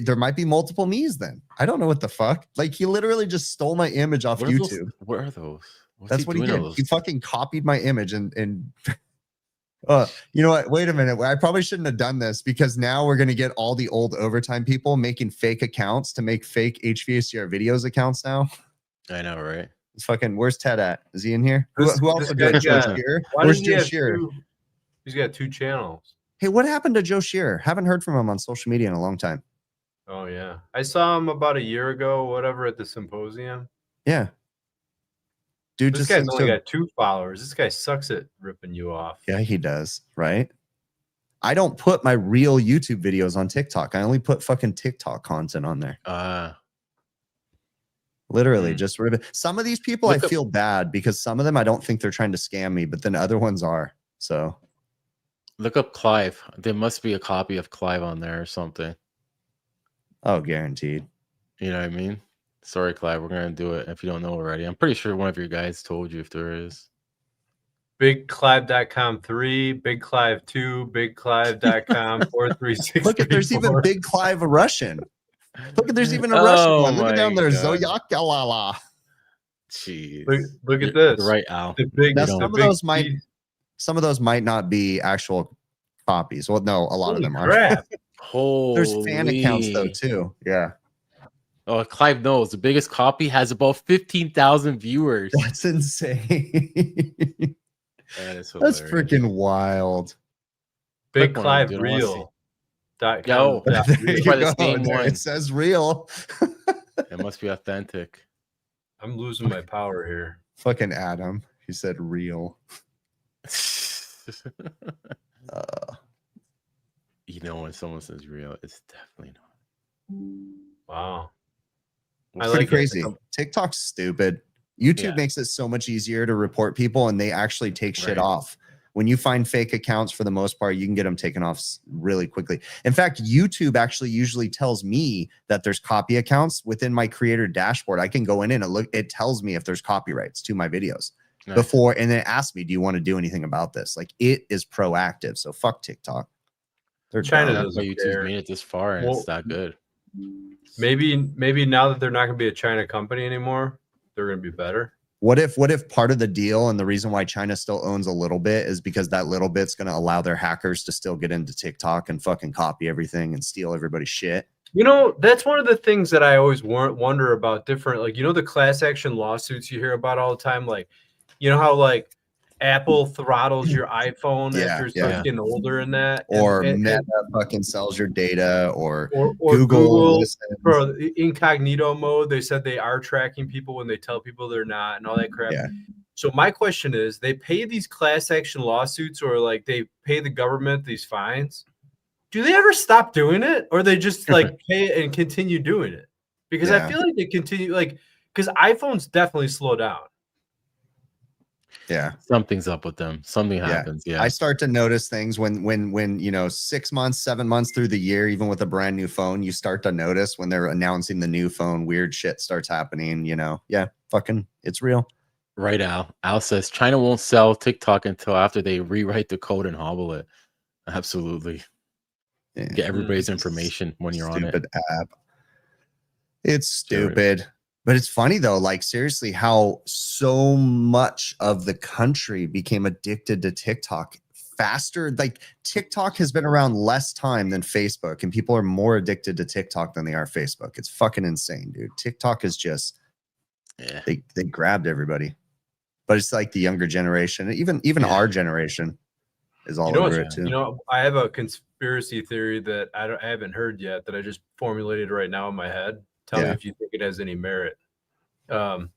there might be multiple me's then. I don't know what the fuck. Like, he literally just stole my image off YouTube. What are those? What's That's what he did. those? He fucking copied my image and you know what? Wait a minute. I probably shouldn't have done this, because now we're gonna get all the old overtime people making fake accounts to make fake HVACR videos accounts now. I know, right? It's fucking, where's Ted at? Is he in here? Who else would do it? guy's Joe got- Shearer? Why Where's does he Joe have Shearer? He's got 2 channels. Hey, what happened to Joe Shearer? Haven't heard from him on social media in a long time. Oh yeah, I saw him about a year ago, whatever, at the symposium. Yeah. Dude, This just guy's seems only to, got 2 followers. This guy sucks at ripping you off. yeah, he does, right? I don't put my real YouTube videos on TikTok. I only put fucking TikTok content on there. Literally, just rip it. Some of these people I feel bad, because some of them I don't think they're trying to scam me, but then other ones are. So look up Clive. There must be a copy of Clive on there or something. oh, guaranteed. You know what I mean? Sorry, Clive. We're gonna do it if you don't know already. I'm pretty sure one of your guys told you if there is. BigClive.com 3, Big Clive 2, BigClive.com 436. Look at, there's even Big Clive a Russian. Look at, there's even a Russian one. Look at down there, Zoyakalala. Jeez. Look at this. You're right, Al. The big, Now, the some of big those might, piece. some of those might not be actual copies. Well, no, a lot of them are. Crap. There's fan accounts though too. Yeah, oh, Clive knows the biggest copy has about 15,000 viewers. that's insane. That is That's hilarious. freaking wild. Big Click on Clive it, dude. I wanna see. Real. .com. Yo. There It's you by the go. same There one. it says real. It must be authentic. I'm losing my power here. Fucking Adam. He said real. You know, when someone says real, it's definitely not. Wow. It's I pretty like it. crazy. TikTok's stupid. YouTube Yeah. makes it so much easier to report people, and they actually take shit Right. off. When you find fake accounts, for the most part, you can get them taken off really quickly. In fact, YouTube actually usually tells me that there's copy accounts within my creator dashboard. I can go in and it tells me if there's copyrights to my videos Nice. before, and then it asks me, do you want to do anything about this? Like, it is proactive. So fuck TikTok. They're China dumb. That's why doesn't YouTube's care. made it this far, and it's that good. Maybe now that they're not going to be a China company anymore, they're going to be better. What if part of the deal and the reason why China still owns a little bit is because that little bit's going to allow their hackers to still get into TikTok and fucking copy everything and steal everybody's shit? You know, that's one of the things that I always wonder about different, like, you know, the class action lawsuits you hear about all the time. Like, you know how like Apple throttles your iPhone after it starts getting older and that, or Meta fucking sells your data, or Google listens. for incognito mode. They said they are tracking people when they tell people they're not, and all that crap. Yeah. So my question is, they pay these class action lawsuits, or like they pay the government these fines. Do they ever stop doing it, or they just like pay it and continue doing it? Because I feel like they continue, like, because iPhones definitely slow down. Yeah, Something's up with them. Something happens. Yeah. I start to notice things when you know, 6 months, 7 months through the year, even with a brand new phone, you start to notice when they're announcing the new phone, weird shit starts happening. You know, fucking, it's real. Right, Al. Al says China won't sell TikTok until after they rewrite the code and hobble it. Absolutely. Yeah. Get everybody's information when you're on it. Stupid app. It's stupid. But it's funny though, like seriously, how so much of the country became addicted to TikTok faster. Like TikTok has been around less time than Facebook, and people are more addicted to TikTok than they are Facebook. It's fucking insane, dude. TikTok is just they grabbed everybody. But it's like the younger generation, even our generation is all over it too. You know, I have a conspiracy theory that I haven't heard yet that I just formulated right now in my head. Tell me if you think it has any merit. The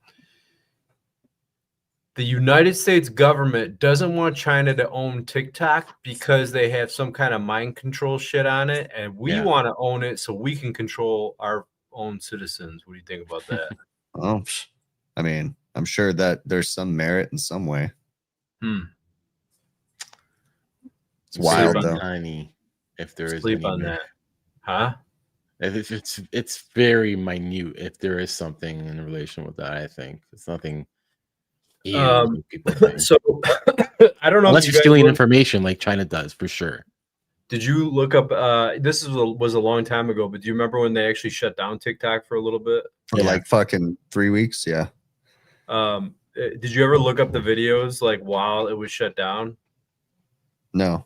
United States government doesn't want China to own TikTok because they have some kind of mind control shit on it, and we want to own it so we can control our own citizens. What do you think about that? Oh, I mean, I'm sure that there's some merit in some way. It's wild though. Tiny, if there is sleep on merit. that, huh? It's very minute if there is something in relation with that. I think it's nothing. People think. So I don't know unless you're stealing information like China does for sure. Did you look up? This was a long time ago, but do you remember when they actually shut down TikTok for a little bit? For like fucking 3 weeks, yeah. Did you ever look up the videos like while it was shut down? No.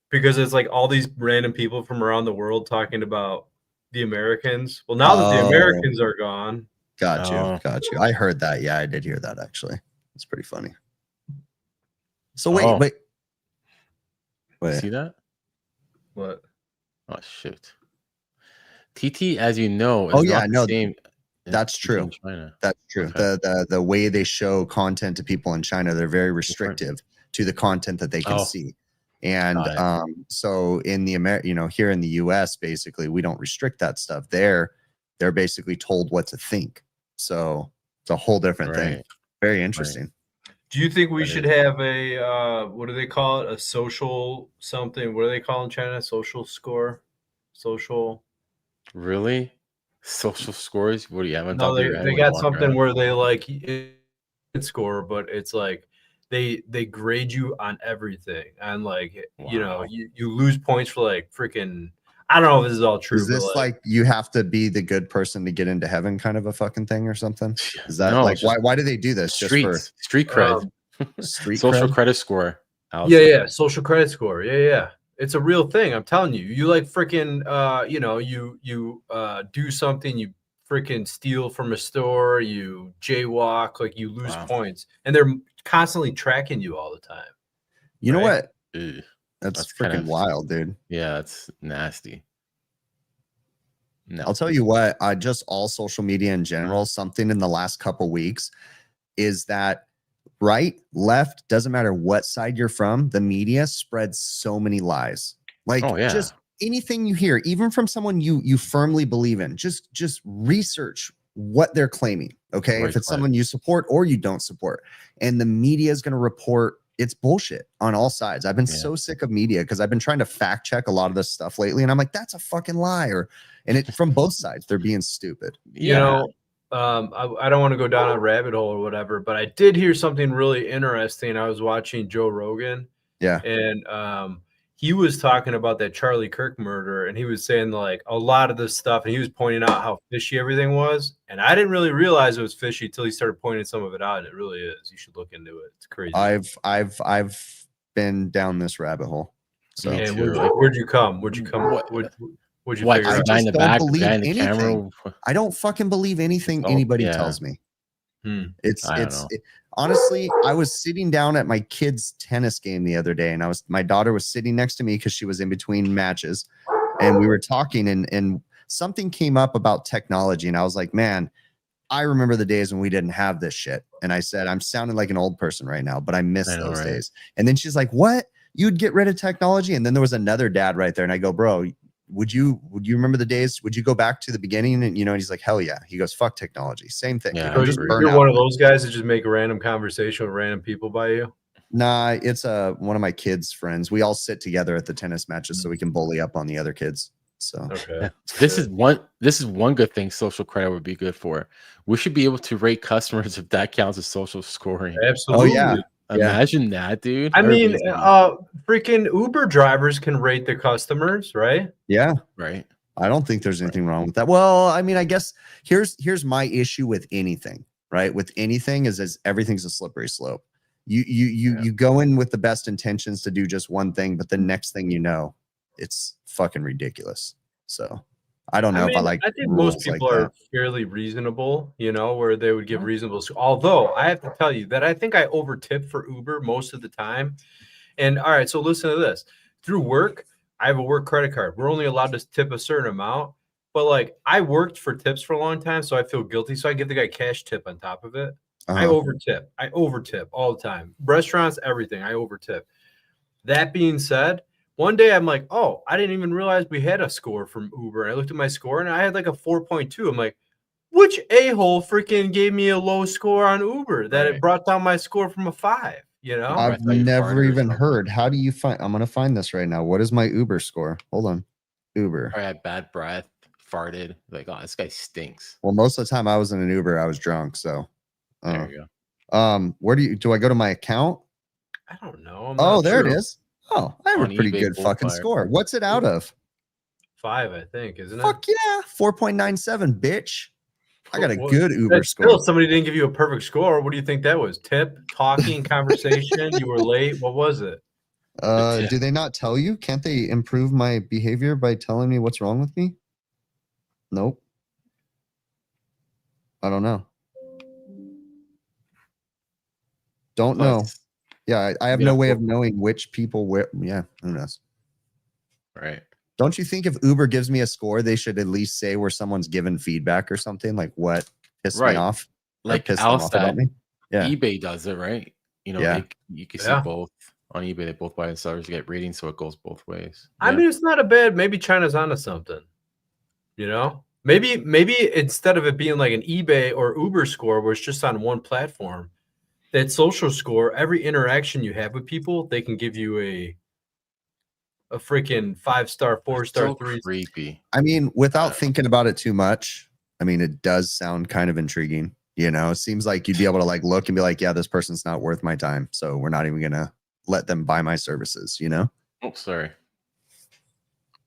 Because it's like all these random people from around the world talking about the Americans. Well, now that the Americans are gone. Got you. I heard that. Yeah, I did hear that actually. It's pretty funny. So wait. See that? What? Oh shoot. TT, as you know, is that's true. That's true. Okay. The way they show content to people in China, they're very restrictive to the content that they can see. And so in the here in the US, basically, we don't restrict that stuff. They're basically told what to think. So it's a whole different thing. Very interesting. Do you think we should have a what do they call it? A social something? What do they call in China? Social score? Social? Really? Social scores? What do you have? No, they got something where they like score, but it's like they grade you on everything, and like you know you lose points for like freaking. I don't know if this is all true. Is this like you have to be the good person to get into heaven kind of a fucking thing or something? Is that why do they do this? Street cred. Social credit score. Yeah. Social credit score. Yeah. It's a real thing. I'm telling you. You like freaking you do something, you freaking steal from a store, you jaywalk, like you lose points. And they're constantly tracking you all the time. You know what? That's freaking wild, dude. Yeah, it's nasty. No. I'll tell you what, just all social media in general, something in the last couple weeks is that right, left, doesn't matter what side you're from, the media spreads so many lies. Like just anything you hear, even from someone you firmly believe in, just research what they're claiming. Okay. If it's someone you support or you don't support, and the media is going to report it's bullshit on all sides. I've been so sick of media because I've been trying to fact check a lot of this stuff lately. And I'm like, that's a fucking lie. And it from both sides, they're being stupid. You know, I don't want to go down a rabbit hole or whatever, but I did hear something really interesting. I was watching Joe Rogan. Yeah. And he was talking about that Charlie Kirk murder, and he was saying like a lot of this stuff, and he was pointing out how fishy everything was. And I didn't really realize it was fishy until he started pointing some of it out. And it really is. You should look into it. It's crazy. I've been down this rabbit hole. So where'd you come? What'd you figure out? I just don't believe anything. I don't fucking believe anything anybody tells me. Honestly, I was sitting down at my kid's tennis game the other day, and my daughter was sitting next to me because she was in between matches, and we were talking, and something came up about technology, and I was like, man, I remember the days when we didn't have this shit. And I said, I'm sounding like an old person right now, but I miss those days. And then she's like, what? You'd get rid of technology? And then there was another dad right there, and I go, bro, would you remember the days? Would you go back to the beginning? And and he's like, hell yeah. He goes, fuck technology. Same thing. Yeah, you're one of those guys that just make a random conversation with random people by you. Nah, it's one of my kids' friends. We all sit together at the tennis matches so we can bully up on the other kids. So this is one good thing social credit would be good for. We should be able to rate customers if that counts as social scoring. Absolutely. Oh yeah. Imagine that, dude. I mean, freaking Uber drivers can rate their customers, right? Yeah. Right. I don't think there's anything wrong with that. Well, I mean, I guess here's my issue with anything, right? With anything is everything's a slippery slope. You go in with the best intentions to do just one thing, but the next thing you know, it's fucking ridiculous. So I don't know if I like. I think rules most people like are that. fairly reasonable, you know, where they would give reasonable. Although I have to tell you that I think I overtip for Uber most of the time. And all right, so listen to this. Through work, I have a work credit card. We're only allowed to tip a certain amount, but like I worked for tips for a long time, so I feel guilty. So I give the guy cash tip on top of it. I overtip. I overtip all the time. Restaurants, everything. I overtip. That being said, one day I'm like, oh, I didn't even realize we had a score from Uber. And I looked at my score and I had like a 4.2. I'm like, which a-hole freaking gave me a low score on Uber that it brought down my score from a 5, you know? I've never even heard. How do you find? I'm gonna find this right now. What is my Uber score? Hold on. Uber. I had bad breath, farted. Like, oh, this guy stinks. Well, most of the time I was in an Uber, I was drunk. So there you go. Where do I go to my account? I don't know. Oh, there it is. Oh, I have On a pretty eBay good fucking Bullfire. score. What's it out of? 5, I think, isn't it? Fuck yeah, 4.97, bitch. I got a Well, good Uber still, score. somebody didn't give you a perfect score. What do you think that was? Tip, talking, conversation. You were late. What was it? Do they not tell you? Can't they improve my behavior by telling me what's wrong with me? Nope. I don't know. Don't know. Yeah, I have no way of knowing which people where. Yeah, who knows? Right. Don't you think if Uber gives me a score, they should at least say where someone's given feedback or something, like what pissed me off, like pissed them off about me? Yeah, eBay does it, right? You know, you can see both on eBay. They both buy and sellers get ratings, so it goes both ways. I mean, it's not a bad. Maybe China's onto something. You know, maybe instead of it being like an eBay or Uber score, where it's just on one platform, that social score, every interaction you have with people, they can give you a freaking 5-star, 4-star, 3. Creepy. I mean, without thinking about it too much, I mean, it does sound kind of intriguing. You know, it seems like you'd be able to like look and be like, yeah, this person's not worth my time, so we're not even gonna let them buy my services. You know? Oh, sorry.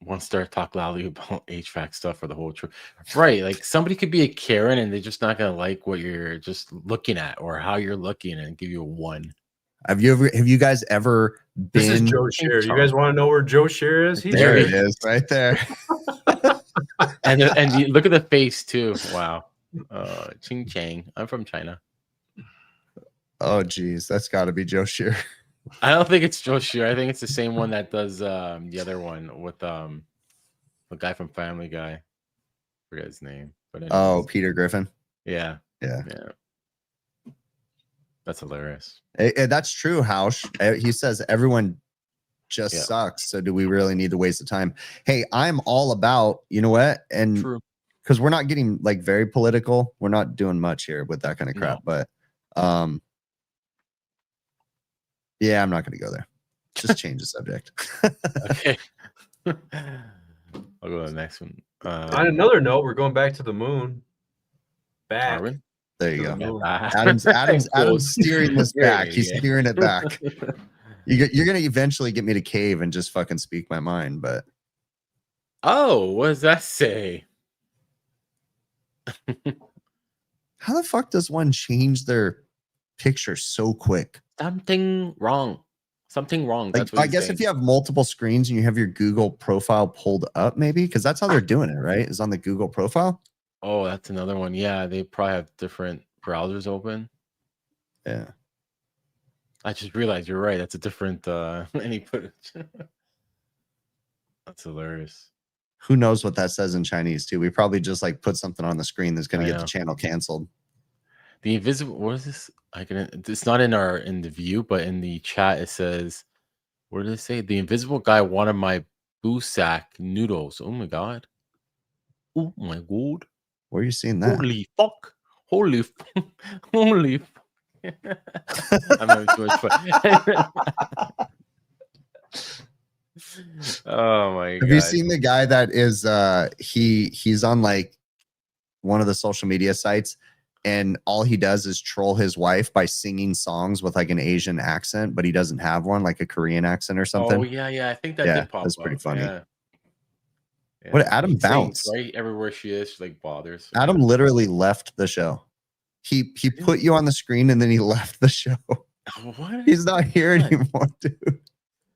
1-star talk loudly about HVAC stuff for the whole trip. Right. Like somebody could be a Karen and they're just not going to like what you're just looking at or how you're looking and give you a 1. Have you guys ever been? This is Joe Shear. You guys want to know where Joe Shear is? He's there. It is right there. and you look at the face too. Wow. Ching Chang. I'm from China. Oh, geez. That's got to be Joe Shear. I don't think it's Joe Shear. I think it's the same one that does the other one with the guy from Family Guy. I forget his name. But oh, Peter Griffin. Yeah. Yeah. That's hilarious. That's true, Hausch. He says everyone just sucks. So do we really need to waste the time? Hey, I'm all about, you know what? And because we're not getting like very political, we're not doing much here with that kind of crap. But yeah, I'm not going to go there. Just change the subject. Okay. I'll go to the next one. On another note, we're going back to the moon. Back. Darwin? There you go. Adam's steering this back. He's steering it back. You're gonna eventually get me to cave and just fucking speak my mind, but what does that say? How the fuck does one change their picture so quick? Something wrong. Something wrong. Like, I guess if you have multiple screens and you have your Google profile pulled up, maybe because that's how they're doing it, right? Is on the Google profile. Oh, that's another one. Yeah, they probably have different browsers open. Yeah. I just realized you're right. That's a different any footage. That's hilarious. Who knows what that says in Chinese too? We probably just like put something on the screen that's going to get the channel canceled. The invisible. What is this? It's not in the view, but in the chat it says. What did it say? The invisible guy wanted my Hvac noodles. Oh my god. Oh my god. Where are you seeing that? Holy fuck. Holy holy. I'm having too much fun. Oh my god. Have you seen the guy that is he's on like one of the social media sites and all he does is troll his wife by singing songs with like an Asian accent, but he doesn't have one, like a Korean accent or something? Oh yeah. I think that did pop that's pretty up. funny. Yeah. What Adam bounced right everywhere she is, she like bothers. Adam literally left the show. He put you on the screen and then he left the show. What? He's not here What? anymore, dude.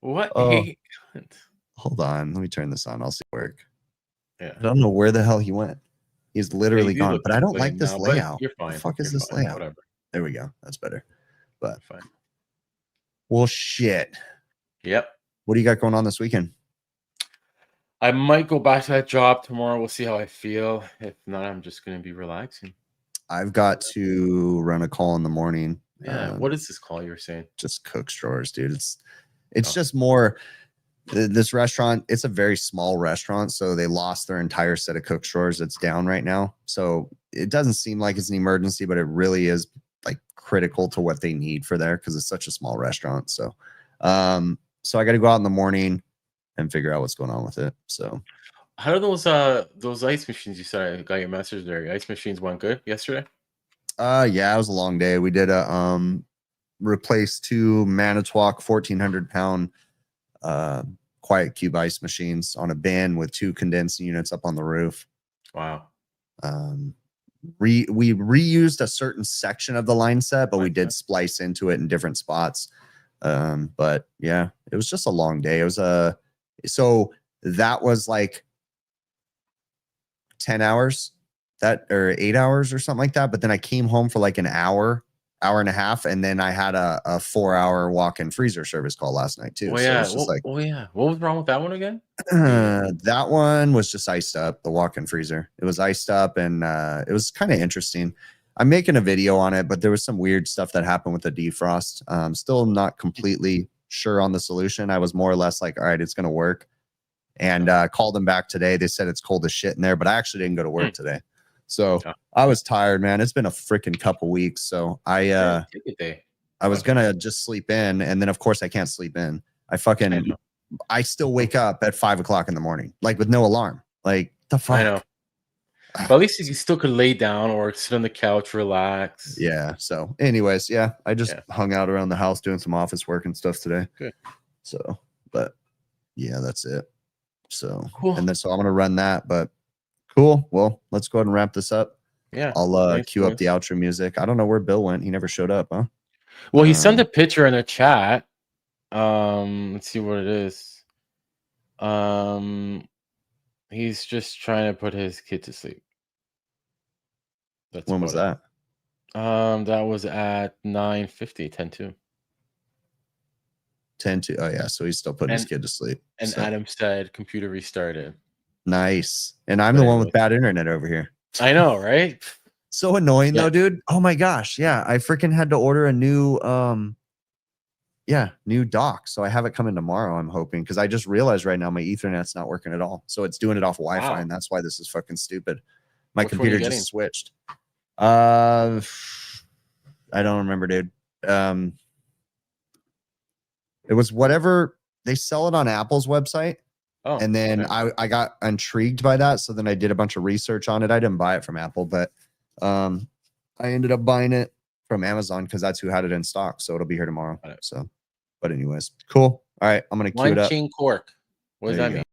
What? Oh. He- Hold on. Let me turn this on. I'll see it work. Yeah. I don't know where the hell he went. He's Yeah, literally you do gone. look But I don't like complaining this now, but layout. you're What fine. the fuck is You're this fine. layout? Whatever. There we go. That's better. But Fine. well, shit. Yep. What do you got going on this weekend? I might go back to that job tomorrow. We'll see how I feel. If not, I'm just gonna be relaxing. I've got to run a call in the morning. Yeah. What is this call you were saying? Just Cook's drawers, dude. It's Oh. just more. This restaurant, it's a very small restaurant, so they lost their entire set of Cook's drawers. It's down right now, so it doesn't seem like it's an emergency, but it really is like critical to what they need for there because it's such a small restaurant. So, so I got to go out in the morning and figure out what's going on with it. So, How do those ice machines you said I got your message there? Your ice machines went good yesterday? yeah, it was a long day. We did a replace 2 Manitowoc 1,400-pound quiet cube ice machines on a bin with 2 condensing units up on the roof. Wow. We reused a certain section of the line set, but we did splice into it in different spots. But yeah, it was just a long day. It was so that was like 10 hours or 8 hours or something like that. But then I came home for like an hour and a half, and then I had a 4-hour walk-in freezer service call last night too. Oh So yeah. it's just Oh yeah. What was wrong with that one again? that one was just iced up, the walk-in freezer. It was iced up, and it was kind of interesting. I'm making a video on it, but there was some weird stuff that happened with the defrost. Still not completely sure on the solution. I was more or less like, all right, it's going to work. And called them back today. They said it's cold as shit in there, but I actually didn't go to work today. So I was tired, man. It's been a freaking couple weeks. So I was going to just sleep in. And then, of course, I can't sleep in. I still wake up at 5 o'clock in the morning, like with no alarm. Like, the fuck? I know. But at least you still could lay down or sit on the couch, relax. Yeah. So, anyways, yeah, I just hung out around the house doing some office work and stuff today. Good. So, but yeah, that's it. So, cool. And then so I'm gonna run that. But cool. Well, let's go ahead and wrap this up. Yeah. I'll cue up the outro music. I don't know where Bill went. He never showed up, huh? Well, he sent a picture in the chat. Let's see what it is. He's just trying to put his kid to sleep. That's when was that? That was at 9:50, 10:02. 10:02. Oh yeah, so he's still putting his kid to sleep. And so. Adam said computer restarted. Nice. And I'm the one with bad internet over here. I know, right? So annoying though, dude. Oh my gosh. Yeah. I freaking had to order a new new dock. So I have it coming tomorrow, I'm hoping, because I just realized right now my Ethernet's not working at all. So it's doing it off Wi-Fi, and that's why this is fucking stupid. My computer just switched. I don't remember, dude. It was whatever they sell it on Apple's website. Oh, and then I got intrigued by that. So then I did a bunch of research on it. I didn't buy it from Apple, but I ended up buying it from Amazon because that's who had it in stock. So it'll be here tomorrow. So, but anyways, cool. All right, I'm gonna cue it up. Chain cork. What does that mean?